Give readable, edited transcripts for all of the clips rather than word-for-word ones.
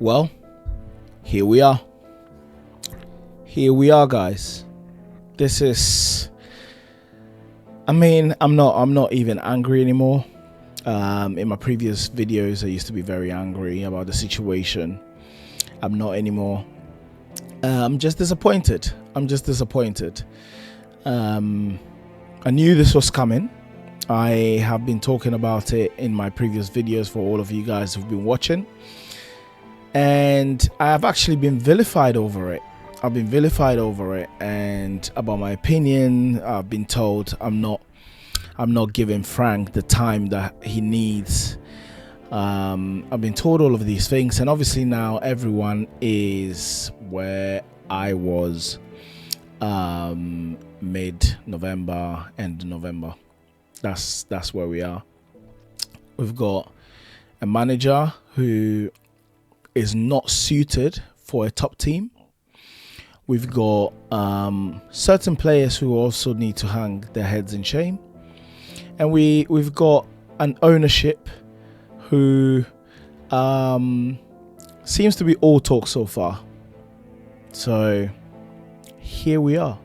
Well, here we are. Here we are, guys. This is, I'm not even angry anymore. In my previous videos, I used to be very angry about the situation. I'm not anymore. I'm just disappointed. I knew this was coming. I have been talking about it in my previous videos for all of you guys who've been watching. And I've actually been vilified over it. And about my opinion, I've been told I'm not giving Frank the time that he needs. I've been told all of these things, and obviously now everyone is where I was mid-November, end of November. That's where we are. We've got a manager who is not suited for a top team. We've got certain players who also need to hang their heads in shame, and we've got an ownership who seems to be all talk so far. So here we are.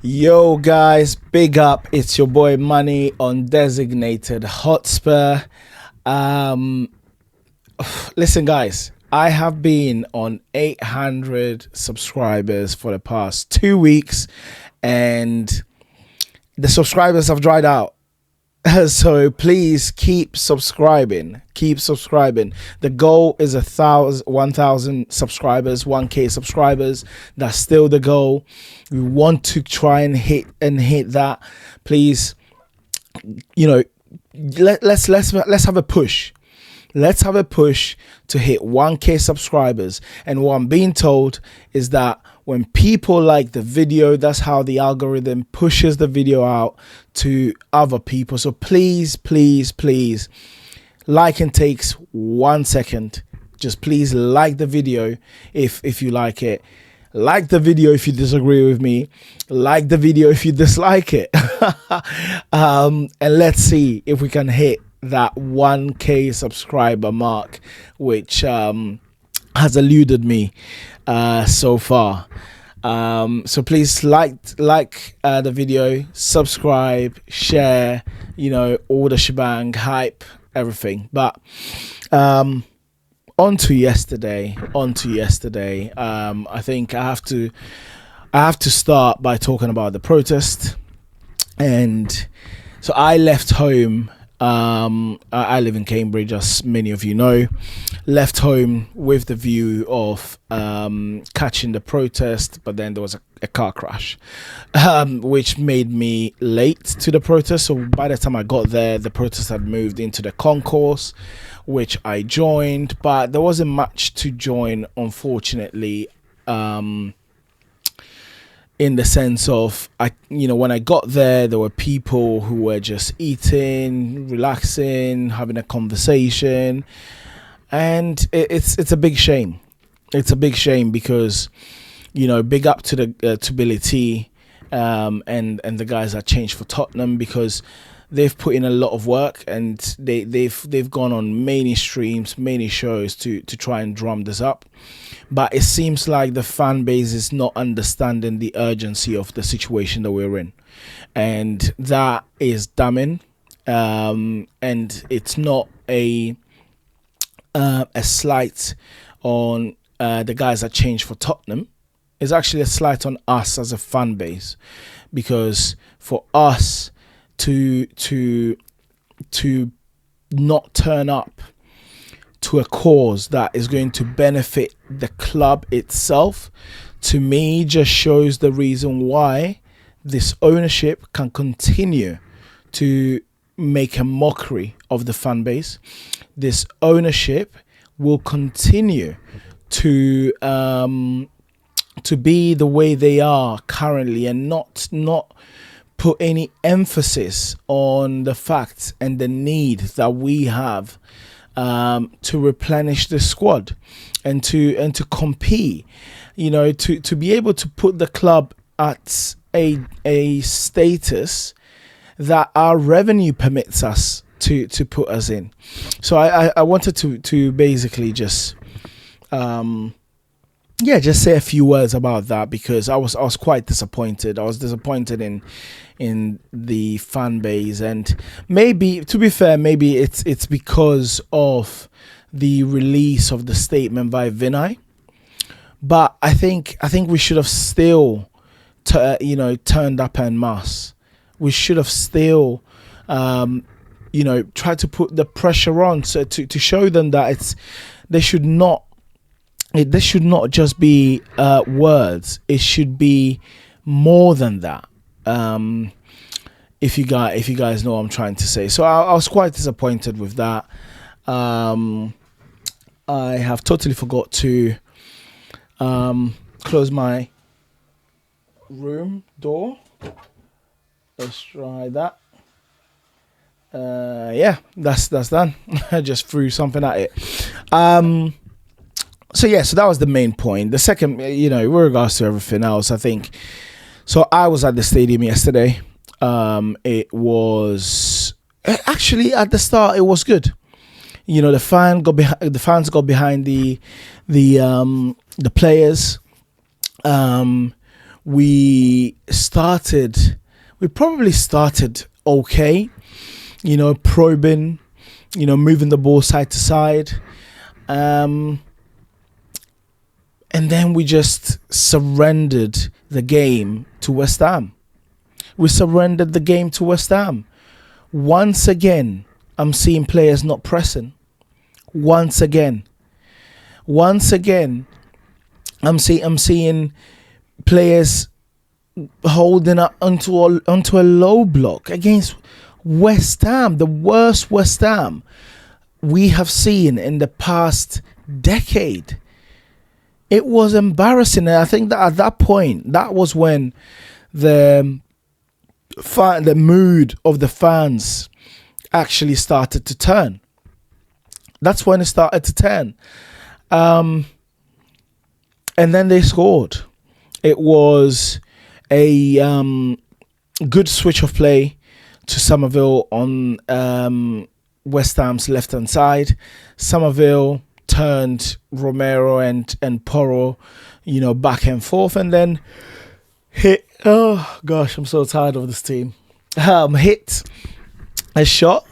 Yo guys, big up, it's your boy Money on Designated Hotspur. Listen guys, I have been on 800 subscribers for the past 2 weeks, and the subscribers have dried out. So please keep subscribing. The goal is 1,000 subscribers, 1K subscribers. That's still the goal. We want to try and hit that. Please, let's have a push. Let's have a push to hit 1K subscribers. And what I'm being told is that when people like the video, that's how the algorithm pushes the video out to other people. So please, liking takes 1 second. Just please like the video if you like it. Like the video if you disagree with me. Like the video if you dislike it. And let's see if we can hit that 1K subscriber mark, which has eluded me so far. So please like the video, subscribe, share, all the shebang, hype, everything. But on to yesterday. I think I have to start by talking about the protest. And so I left home. I live in Cambridge, as many of you know. Left home with the view of catching the protest, but then there was a car crash, which made me late to the protest. So by the time I got there, the protest had moved into the concourse, which I joined, but there wasn't much to join, unfortunately. In the sense of, when I got there, there were people who were just eating, relaxing, having a conversation, and it's a big shame. It's a big shame because, big up to the to Billy T, and the guys that changed for Tottenham, because they've put in a lot of work, and they've gone on many streams, many shows to try and drum this up. But it seems like the fan base is not understanding the urgency of the situation that we're in, and that is damning. And it's not a slight on the guys that changed for Tottenham. It's actually a slight on us as a fan base, because for us to not turn up to a cause that is going to benefit the club itself, to me just shows the reason why this ownership can continue to make a mockery of the fan base. This ownership will continue to be the way they are currently, and not put any emphasis on the facts and the need that we have to replenish the squad and to compete, to be able to put the club at a status that our revenue permits us to put us in. So I wanted to basically just just say a few words about that, because I was quite disappointed. I was disappointed in the fan base, and maybe, to be fair, maybe it's because of the release of the statement by Vinay. But I think we should have still turned up en masse. We should have still tried to put the pressure on, so to show them that this should not just be words. It should be more than that. If you guys know what I'm trying to say. So I was quite disappointed with that. I have totally forgot to close my room door. Let's try that. That's done. I just threw something at it. So that was the main point. The second, with regards to everything else, I think. So I was at the stadium yesterday. It was actually, at the start, it was good. The fans got behind the players. We probably started okay. Probing, moving the ball side to side. And then we just surrendered the game to West Ham. Once again, I'm seeing players not pressing. Once again, I'm seeing players holding up onto a low block against West Ham, the worst West Ham we have seen in the past decade. It was embarrassing, and I think that at that point, that was when the mood of the fans actually started to turn. That's when it started to turn. And then they scored. It was a good switch of play to Somerville on West Ham's left-hand side. Somerville turned Romero and Porro, back and forth, and then hit. Oh gosh, I'm so tired of this team. Hit a shot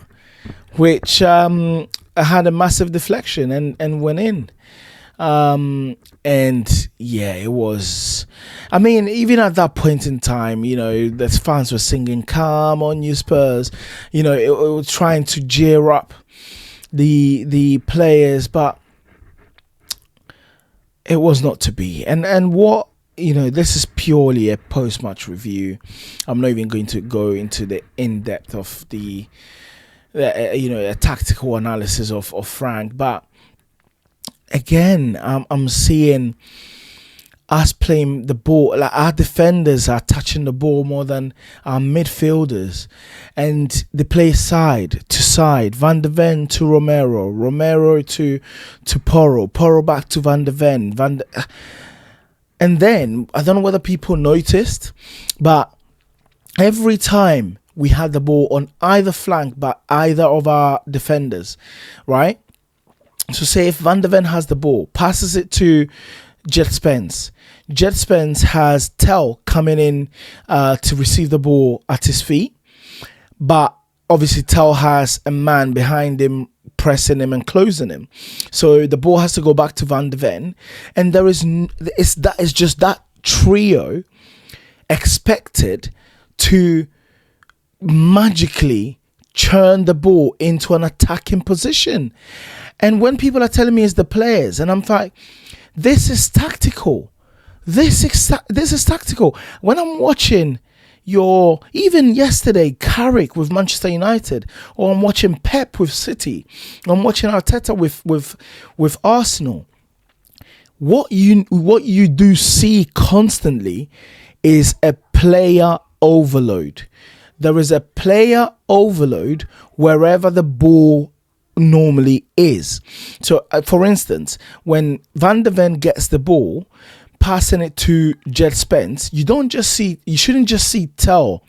which had a massive deflection and went in. It was. I mean, even at that point in time, the fans were singing "Come on, you Spurs." It was trying to cheer up the players, but it was not to be. And what, this is purely a post-match review. I'm not even going to go into the in-depth of the a tactical analysis of Frank, but again, I'm seeing us playing the ball. Like, our defenders are touching the ball more than our midfielders, and they play side to side. Van de Ven to Romero to Porro back to Van de Ven. And then I don't know whether people noticed, but every time we had the ball on either flank, but either of our defenders, right? So say if Van de Ven has the ball, passes it to Jet Spence. Jet Spence has Tell coming in to receive the ball at his feet. But obviously Tell has a man behind him, pressing him and closing him. So the ball has to go back to Van de Ven. And it's just that trio expected to magically churn the ball into an attacking position. And when people are telling me it's the players, and I'm like, this is tactical. This is tactical. When I'm watching even yesterday, Carrick with Manchester United, or I'm watching Pep with City, I'm watching Arteta with Arsenal, what you do see constantly is a player overload. There is a player overload wherever the ball normally is. So, for instance, when Van de Ven gets the ball, passing it to Jed Spence, you shouldn't just see Tell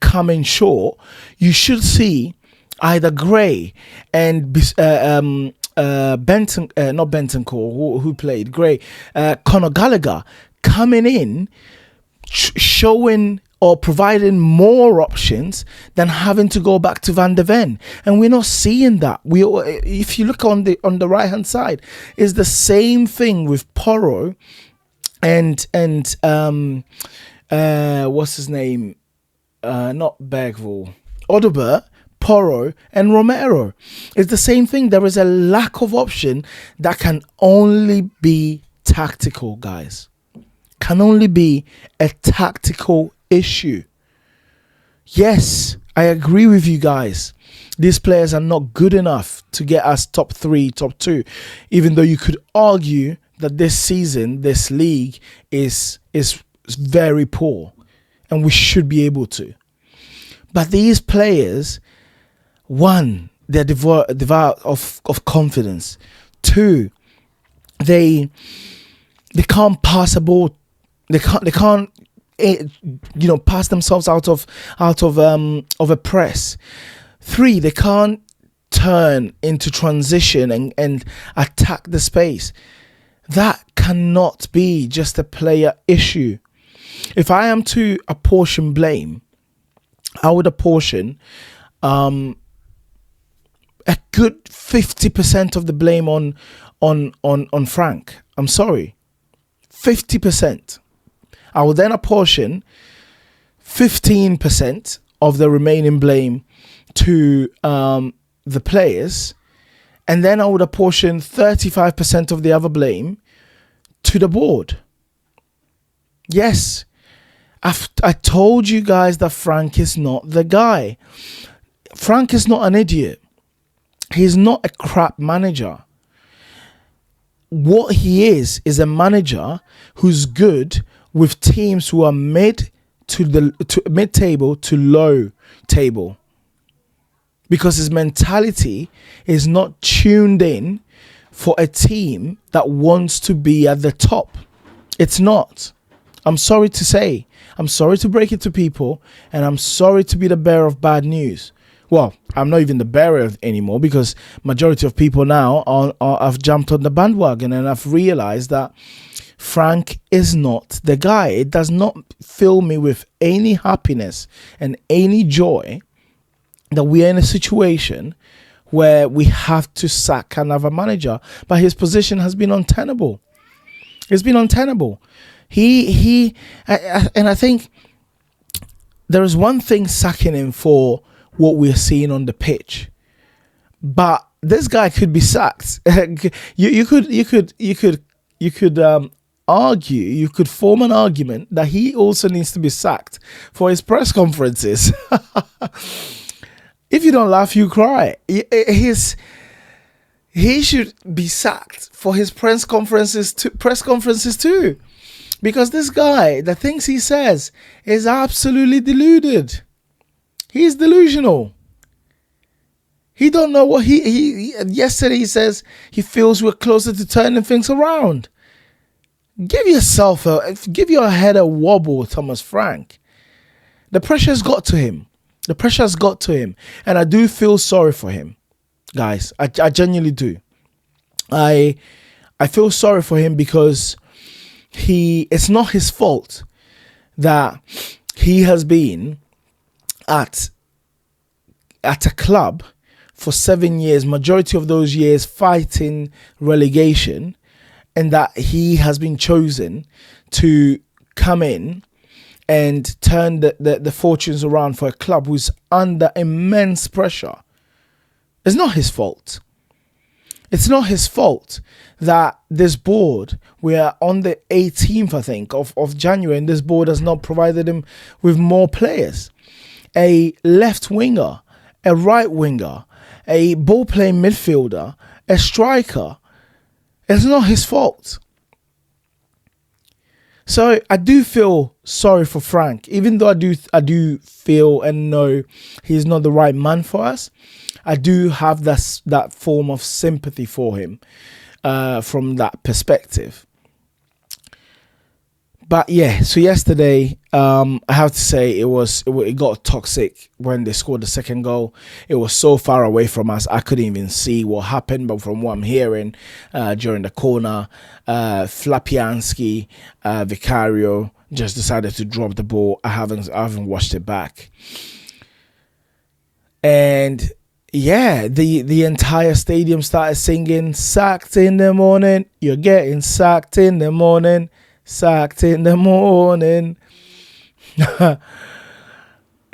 coming short. You should see either Gray and Benton, not Bentoncourt, who played Gray, Conor Gallagher coming in, showing or providing more options than having to go back to Van der Ven. And we're not seeing that. If you look on the right hand side, it's the same thing with Porro and what's his name? Not Bergvall, Odobert, Porro and Romero. It's the same thing. There is a lack of option that can only be tactical, guys. Can only be a tactical issue. Yes, I agree with you guys. These players are not good enough to get us top 3, top 2, even though you could argue that this season, this league is very poor and we should be able to. But these players, one, they're devoid of confidence. Two, they can't pass a ball. They can't pass themselves out of a press. Three, they can't turn into transition and attack the space. That cannot be just a player issue. If I am to apportion blame, I would apportion a good 50% of the blame on Frank. I'm sorry, 50%. I will then apportion 15% of the remaining blame to the players, and then I would apportion 35% of the other blame to the board. Yes, I told you guys that Frank is not the guy. Frank is not an idiot. He's not a crap manager. What he is a manager who's good with teams who are mid-table to low table, because his mentality is not tuned in for a team that wants to be at the top. It's not. I'm sorry to say. I'm sorry to break it to people, and I'm sorry to be the bearer of bad news. Well, I'm not even the bearer anymore, because majority of people now have jumped on the bandwagon, and I've realized that Frank is not the guy. It does not fill me with any happiness and any joy that we are in a situation where we have to sack another manager, but his position has been untenable. It's been untenable. And I think there is one thing sacking him for what we're seeing on the pitch, but this guy could be sacked. You could argue, you could form an argument that he also needs to be sacked for his press conferences. If you don't laugh, you cry. He should be sacked for his press conferences too. Because this guy, the things he says is absolutely deluded. He's delusional. He don't know what he yesterday he says he feels we're closer to turning things around. Give your head a wobble, Thomas Frank. The pressure's got to him. And I do feel sorry for him, guys. I genuinely do. I feel sorry for him because it's not his fault that he has been at a club for 7 years, majority of those years fighting relegation, and that he has been chosen to come in and turn the fortunes around for a club who's under immense pressure. It's not his fault. It's not his fault that this board, we are on the 18th, I think, of January, and this board has not provided him with more players. A left winger, a right winger, a ball-playing midfielder, a striker. It's not his fault. So I do feel sorry for Frank, even though I do feel and know he's not the right man for us. I do have that form of sympathy for him from that perspective. But yeah, so yesterday, I have to say it got toxic when they scored the second goal. It was so far away from us, I couldn't even see what happened. But from what I'm hearing, during the corner, Flapianski, Vicario just decided to drop the ball. I haven't watched it back, and yeah, the entire stadium started singing "Sacked in the morning." You're getting sacked in the morning. Sacked in the morning.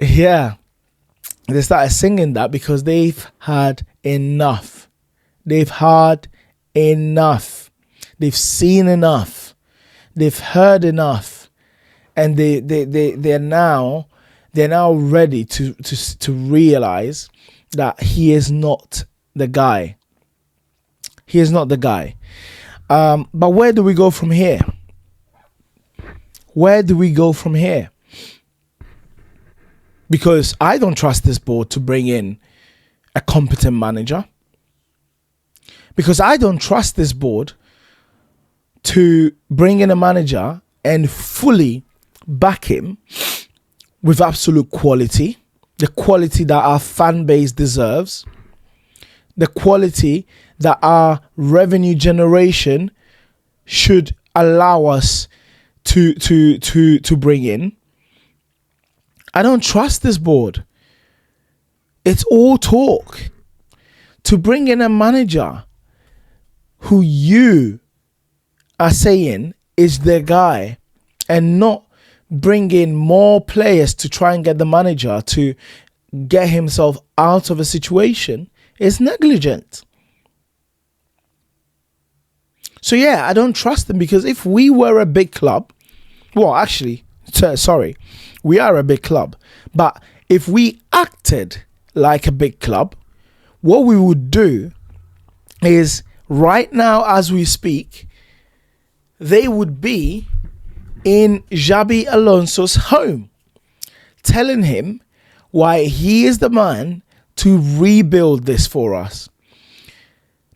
Yeah, they started singing that because they've had enough. They've had enough. They've seen enough. They've heard enough, and they're now ready to realize that he is not the guy. He is not the guy. But where do we go from here? Where do we go from here? Because I don't trust this board to bring in a competent manager. Because I don't trust this board to bring in a manager and fully back him with absolute quality. The quality that our fan base deserves. The quality that our revenue generation should allow us to bring in. I don't trust this board. It's all talk. To bring in a manager who you are saying is the guy and not bring in more players to try and get the manager to get himself out of a situation is negligent. So yeah, I don't trust them, because if we were a big club, well, actually, sorry, we are a big club, but if we acted like a big club, what we would do is right now as we speak, they would be in Xabi Alonso's home, telling him why he is the man to rebuild this for us.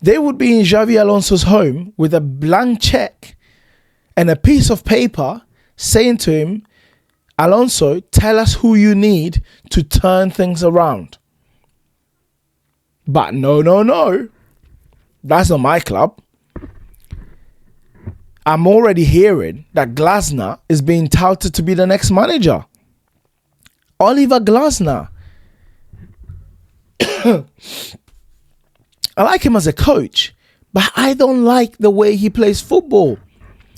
They would be in Xabi Alonso's home with a blank check and a piece of paper saying to him, Alonso, tell us who you need to turn things around. But no. That's not my club. I'm already hearing that Glasner is being touted to be the next manager. Oliver Glasner. I like him as a coach, but I don't like the way he plays football.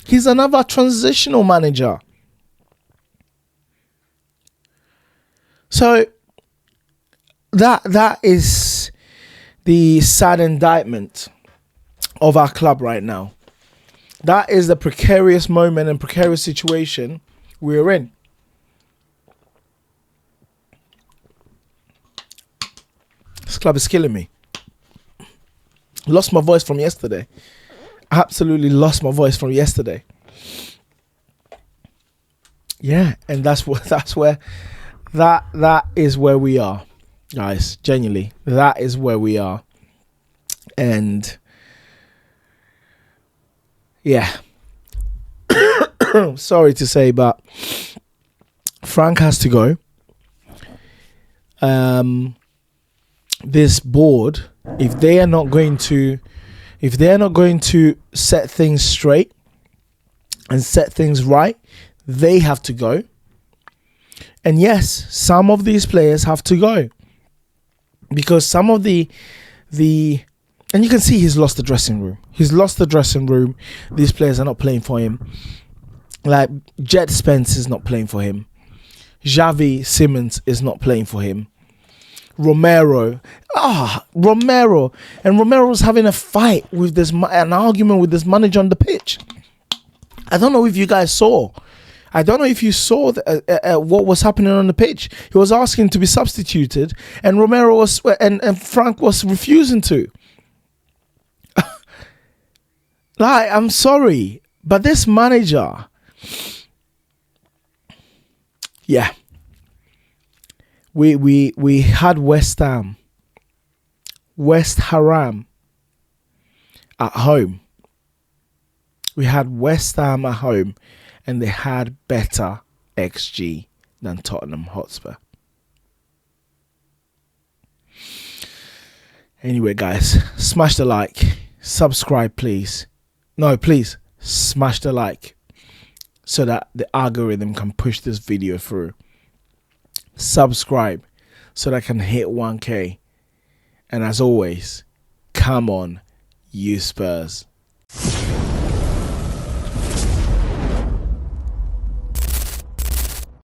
He's another transitional manager. So that is the sad indictment of our club right now. That is the precarious moment and precarious situation we're in. This club is killing me. Lost my voice from yesterday. Absolutely lost my voice from yesterday. Yeah, and that is where we are, guys. Genuinely, that is where we are. And yeah, sorry to say, but Frank has to go. This board, if they are not going to set things straight and set things right, they have to go. And yes, some of these players have to go, because some of the and you can see he's lost the dressing room. He's lost the dressing room. These players are not playing for him. Like Jet Spence is not playing for him. Xavi Simons is not playing for him. Romero, and Romero's having a fight with an argument with this manager on the pitch. I don't know if you guys saw. I don't know if you saw what was happening on the pitch. He was asking to be substituted, and Romero was and Frank was refusing to. Like, I'm sorry, but this manager, yeah. We had West Ham at home. We had West Ham at home, and they had better XG than Tottenham Hotspur. Anyway, guys, smash the like, subscribe, please. No, please smash the like so that the algorithm can push this video through. Subscribe so that I can hit 1K. And as always, come on, you Spurs.